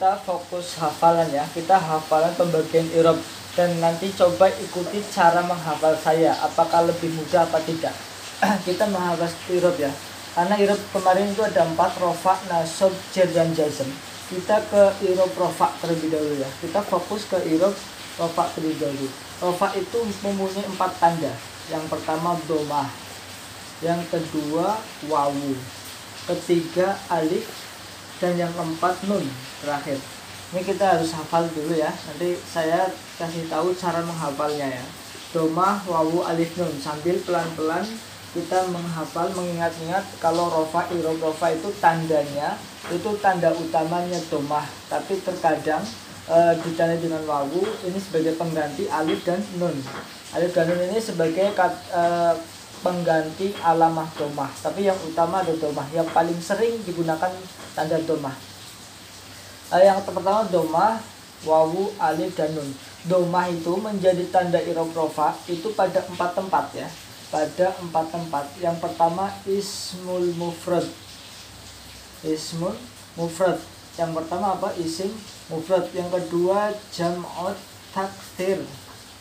kita fokus hafalan ya. Kita hafalan pembagian i'rab dan nanti coba ikuti cara menghafal saya. Apakah lebih mudah apa tidak? Kita menghafal i'rab ya. Karena i'rab kemarin itu ada 4, rofa, nasab, jar dan jazm. Kita ke i'rab rofa terlebih dahulu ya. Kita fokus ke i'rab rofa terlebih dahulu. Rofa itu mempunyai 4 tanda. Yang pertama domah, yang kedua wawu, ketiga alif, dan yang keempat nun terakhir. Ini kita harus hafal dulu ya. Nanti saya kasih tahu cara menghafalnya ya. Domah, wawu, alif, nun. Sambil pelan-pelan kita menghafal, mengingat-ingat kalau rofa, i'rab rofa itu tandanya, itu tanda utamanya domah. Tapi terkadang ditandai dengan wawu, ini sebagai pengganti alif dan nun. Alif dan nun ini sebagai pengganti alamah domah, tapi yang utama ada domah. Yang paling sering digunakan tanda domah. Yang pertama domah, wawu, alif, dan nun. Domah itu menjadi tanda i'rab rofa itu pada 4 tempat ya. Pada 4 tempat. Yang pertama ismul mufrad. Ismul mufrad. Yang pertama apa? Isim mufrad. Yang kedua jam'ut taksir.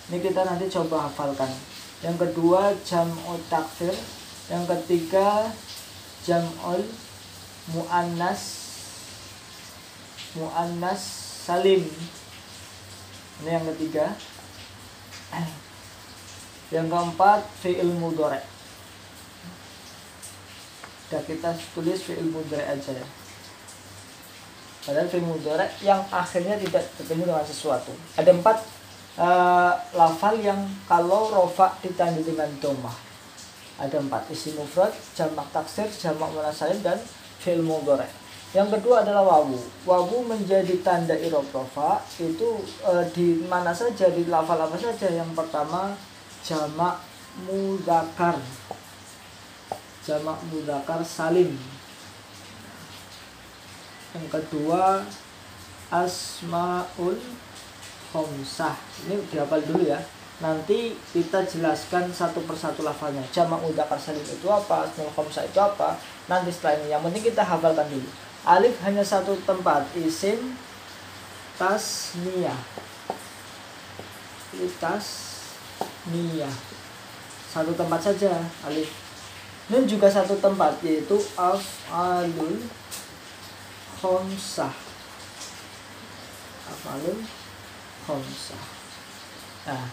Ini kita nanti coba hafalkan. Yang kedua jam'ut taksir. Yang ketiga jam'ul muannas salim. Ini yang ketiga. Yang keempat fi'il mudhari'. Sudah kita tulis fi'il mudhari' aja ya. Padahal fi'il mudhari' yang akhirnya tidak bertemu dengan sesuatu. Ada 4 lafal yang kalau rofa ditandai dengan domah. Ada 4, isim mufrad, jamak taksir, jamak muannas salim, dan fi'il mudhari'. Yang kedua adalah wawu. Wawu menjadi tanda i'rab rofa itu di mana saja, di lafal apa saja. Yang pertama jamak mudzakkar. Jamak mudzakkar salim. Yang kedua asmaul khamsah. Ini dihafal dulu ya. Nanti kita jelaskan satu persatu lafalnya. Jamak mudzakkar salim itu apa, asmaul khamsah itu apa, nanti setelah ini. Yang penting kita hafalkan dulu. Alif hanya satu tempat, isim tasniyah. Tasniyah. Satu tempat saja alif. Nun juga satu tempat, yaitu af'alul khamsah. Af'alul khamsah. Nah,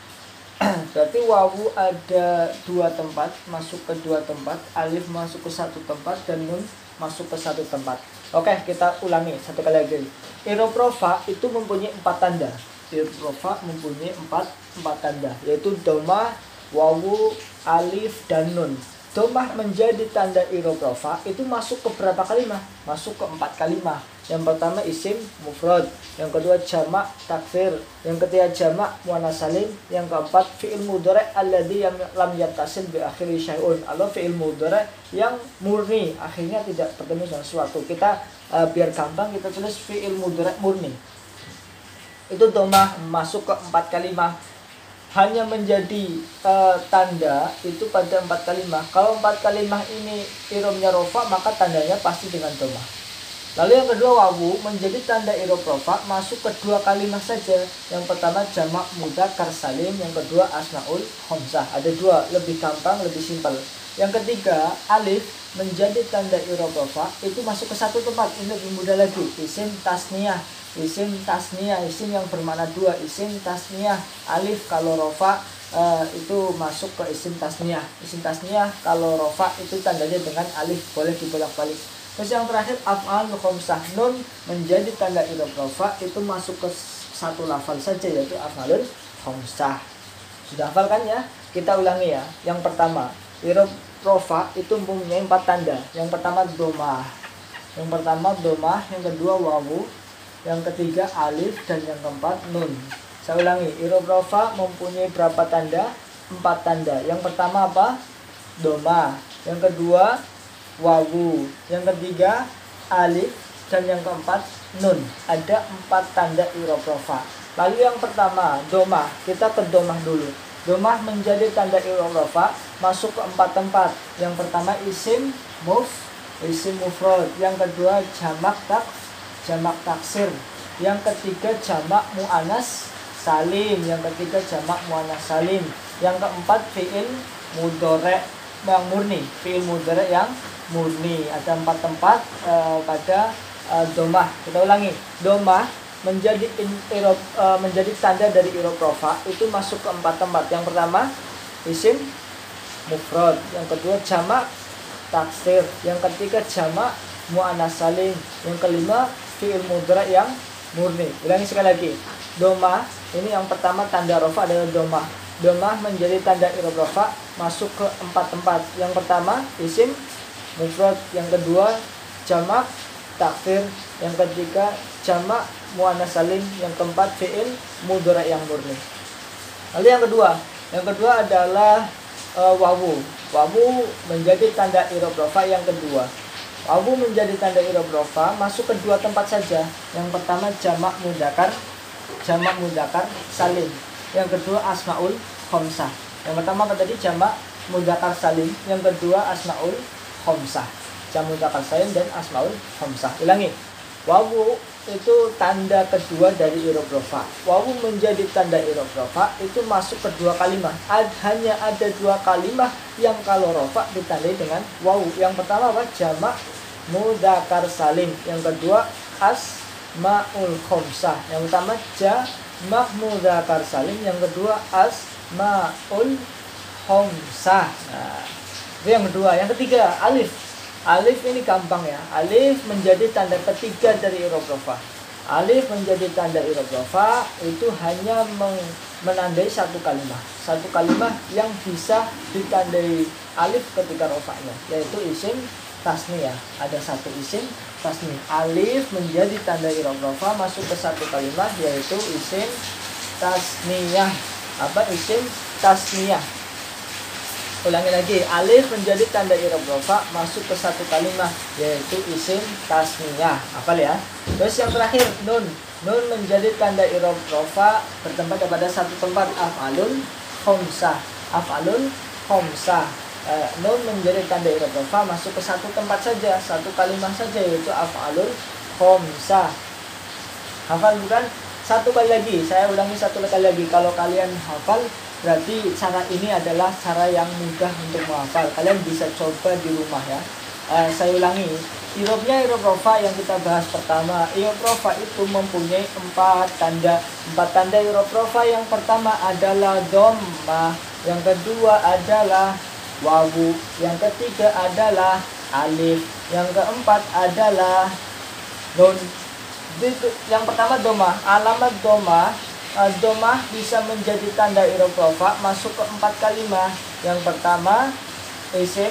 berarti wawu ada 2 tempat, masuk ke 2 tempat, alif masuk ke 1 tempat, dan nun masuk ke 1 tempat. Oke, kita ulangi satu kali lagi. I'rab rofa itu mempunyai 4 tanda. I'rab rofa mempunyai 4 tanda, yaitu domah, wawu, alif, dan nun. Domah menjadi tanda i'rab rofa itu masuk ke berapa kalimah? Masuk ke 4 kalimah. Yang pertama isim mufrad, yang kedua jamak taksir, yang ketiga jamak muannas salim, yang keempat fi'il mudhari' alladzi lam yattasil bi akhiri syai'un. Atau fi'il mudhari' yang murni, akhirnya tidak bertemu dengan sesuatu. Kita biar gampang kita tulis fi'il mudhari' murni. Itu domah masuk ke 4 kalimah. Hanya menjadi tanda itu pada 4 kalimah. Kalau 4 kalimah ini i'rabnya rofa, maka tandanya pasti dengan domah. Lalu yang kedua wawu menjadi tanda i'rab rofa masuk ke 2 kalimah saja. Yang pertama jamak mudzakkar salim, yang kedua asmaul khamsah. Ada 2, lebih gampang, lebih simpel. Yang ketiga alif menjadi tanda i'rab rofa itu masuk ke 1 tempat. Ini lebih mudah lagi. Isim tasniyah. Isim tasniyah, isim yang bermakna 2, isim tasniyah. Alif kalau rofa itu masuk ke isim tasniyah. Isim tasniyah kalau rofa itu tandanya dengan alif, boleh dibolak-balik. Terus yang terakhir af'alul khamsah. Nun menjadi tanda i'rab rofa itu masuk ke 1 lafal saja, yaitu af'alul khamsah. Sudah hafal kan ya? Kita ulangi ya. Yang pertama, i'rab rofa itu mempunyai 4 tanda. Yang pertama domah. Yang kedua wawu, yang ketiga alif, dan yang keempat nun. Saya ulangi, i'rab rofa mempunyai berapa tanda? 4 tanda. Yang pertama apa? Domah. Yang kedua wawu, yang ketiga alif, dan yang keempat nun. Ada 4 tanda i'rab rofa. Lalu yang pertama domah, kita ke domah dulu. Domah menjadi tanda i'rab rofa masuk ke 4 tempat. Yang pertama isim mufrad, yang kedua jamak taksir, Yang ketiga jamak muannas salim. Yang ketiga jamak muannas salim. Yang keempat fiil mudhari yang murni. Fiil mudhari yang murni. Ada 4 tempat pada domah. Kita ulangi. Domah menjadi menjadi tanda dari i'rab rafa itu masuk ke 4 tempat. Yang pertama isim mufrad, yang kedua jamak taksir, yang ketiga jamak muannas salim, yang kelima fi'il mudhari yang murni. Ulangi sekali lagi. Domah ini yang pertama tanda rafa adalah domah. Domah menjadi tanda i'rab rafa masuk ke 4 tempat. Yang pertama isim mufrad, yang kedua jamak taksir, yang ketiga jamak muannas salim, yang keempat fi'il mudhari yang murni. Lalu yang kedua adalah wawu. Wawu menjadi tanda i'rab rafa yang kedua. Wawu menjadi tanda i'rab rafa masuk ke 2 tempat saja. Yang pertama jamak mudzakkar salim. Yang kedua asmaul khamsah. Yang pertama apa tadi? Jamak mudzakkar salim. Yang kedua asmaul khamsah. Jamak mudzakkar salim dan asmaul khamsah. Ulangi. Wawu itu tanda kedua dari i'rab rafa. Wawu menjadi tanda i'rab rafa itu masuk ke 2 kalimat. Hanya ada 2 kalimat yang kalau rafa ditandai dengan wawu. Yang pertama apa? Jamak mudzakkar salim. Yang kedua asmaul khamsah. Yang pertama jamak mudzakkar salim, yang kedua asmaul khamsah. Nah, itu yang kedua. Yang ketiga alif. Alif ini gampang ya. Alif menjadi tanda ketiga dari i'rab rafa. Alif menjadi tanda i'rab rafa itu hanya menandai 1 kalimat. 1 kalimat yang bisa ditandai alif ketika rafa'nya, yaitu isim tasniyah. Ada 1 isim tasniyah. Alif menjadi tanda i'rab rafa masuk ke 1 kalimat, yaitu isim tasniyah. Apa isim tasniyah? Ulangi lagi, alif menjadi tanda i'rab rafa masuk ke 1 kalimat, yaitu isim tasniyah. Hafal ya. Terus yang terakhir nun. Nun menjadi tanda i'rab rafa bertempat pada 1 tempat, af'alun khamsah. Af'alun khamsah. Nun menjadi tanda i'rab rafa masuk ke 1 tempat saja, 1 kalimat saja, yaitu af'alun khamsah. Hafal bukan? 1 kali lagi, saya ulangi 1 kali lagi. Kalau kalian hafal, berarti cara ini adalah cara yang mudah untuk menghafal. Kalian bisa coba di rumah ya. Saya ulangi. I'rabnya i'rab rafa yang kita bahas pertama. I'rab rafa itu mempunyai 4 tanda. 4 tanda i'rab rafa. Yang pertama adalah dhammah, yang kedua adalah wawu, yang ketiga adalah alif, yang keempat adalah nun. Yang pertama dhammah. Alamat dhammah. Dhammah bisa menjadi tanda i'rab rafa masuk ke 4 kalimat. Yang pertama isim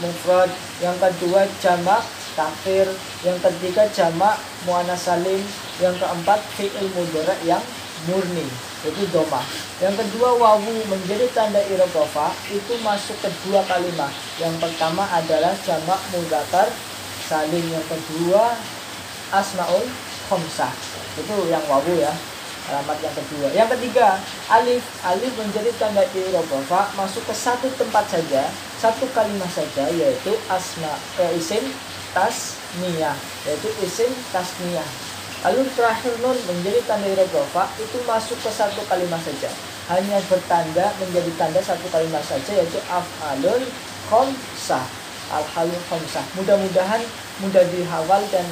mufrad, yang kedua jamak taksir, yang ketiga jamak muannas salim, yang keempat fi'il mudhari yang murni, itu dhammah. Yang kedua wawu menjadi tanda i'rab rafa itu masuk ke 2 kalimat. Yang pertama adalah jamak mudzakkar salim, yang kedua asmaul khamsah. Itu yang wawu ya. Alamat yang kedua. Yang ketiga alif. Alif menjadi tanda i'rab rafa masuk ke 1 tempat saja, 1 kalimat saja, yaitu isim tasniyah, yaitu isim tasniyah. Lalu terakhir nun menjadi tanda i'rab rafa itu masuk ke 1 kalimat saja, hanya bertanda menjadi tanda 1 kalimat saja, yaitu af'alun khamsah. Al-halul khamsah. Mudah-mudahan mudah dihafal dan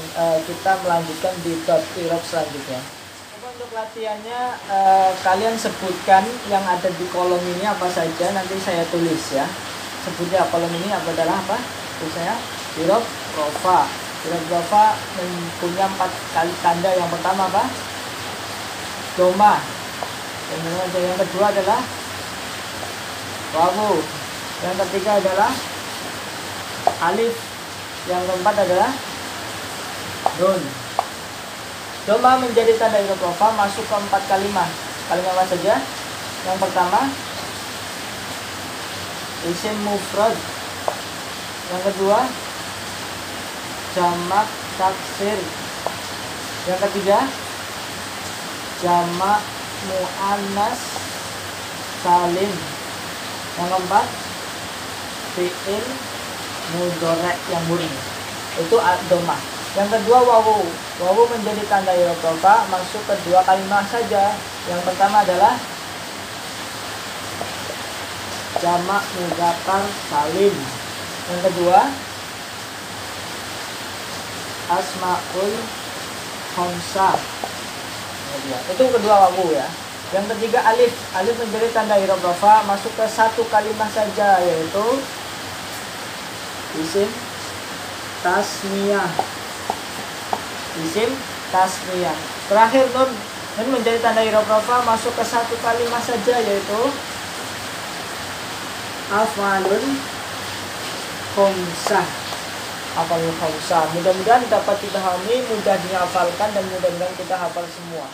kita melanjutkan di bab i'rab selanjutnya. Untuk latihannya kalian sebutkan yang ada di kolom ini apa saja, nanti saya tulis ya. Sebutnya kolom ini adalah apa? Tulisnya i'rab rafa. I'rab rafa punya 4 kali tanda. Yang pertama apa? Dhammah. Yang kedua adalah wawu. Yang ketiga adalah alif. Yang keempat adalah nun. Dhammah menjadi tanda i'rab rafa masuk ke 4 kalimat. Kalimat apa saja? Yang pertama isim mufrad. Yang kedua jamak taksir. Yang ketiga jamak muannas salim. Yang keempat fi'il mudhari yang murni. Itu dhammah. Yang kedua wawu. Wawu menjadi tanda i'rab rafa masuk ke dua kalimat saja. Yang pertama adalah jamak mudzakkar salim. Yang kedua asmaul khamsah. Itu kedua wawu ya. Yang ketiga alif. Alif menjadi tanda i'rab rafa masuk ke satu kalimat saja, yaitu isim tasniyah. Isim tasniyah. Terakhir nun. Nun menjadi tanda i'rab rafa masuk ke satu kalimat saja, yaitu af'alun khamsah. Af'alun khamsah. Mudah-mudahan dapat dipahami, mudah dihafalkan, dan mudah-mudahan kita hafal semua.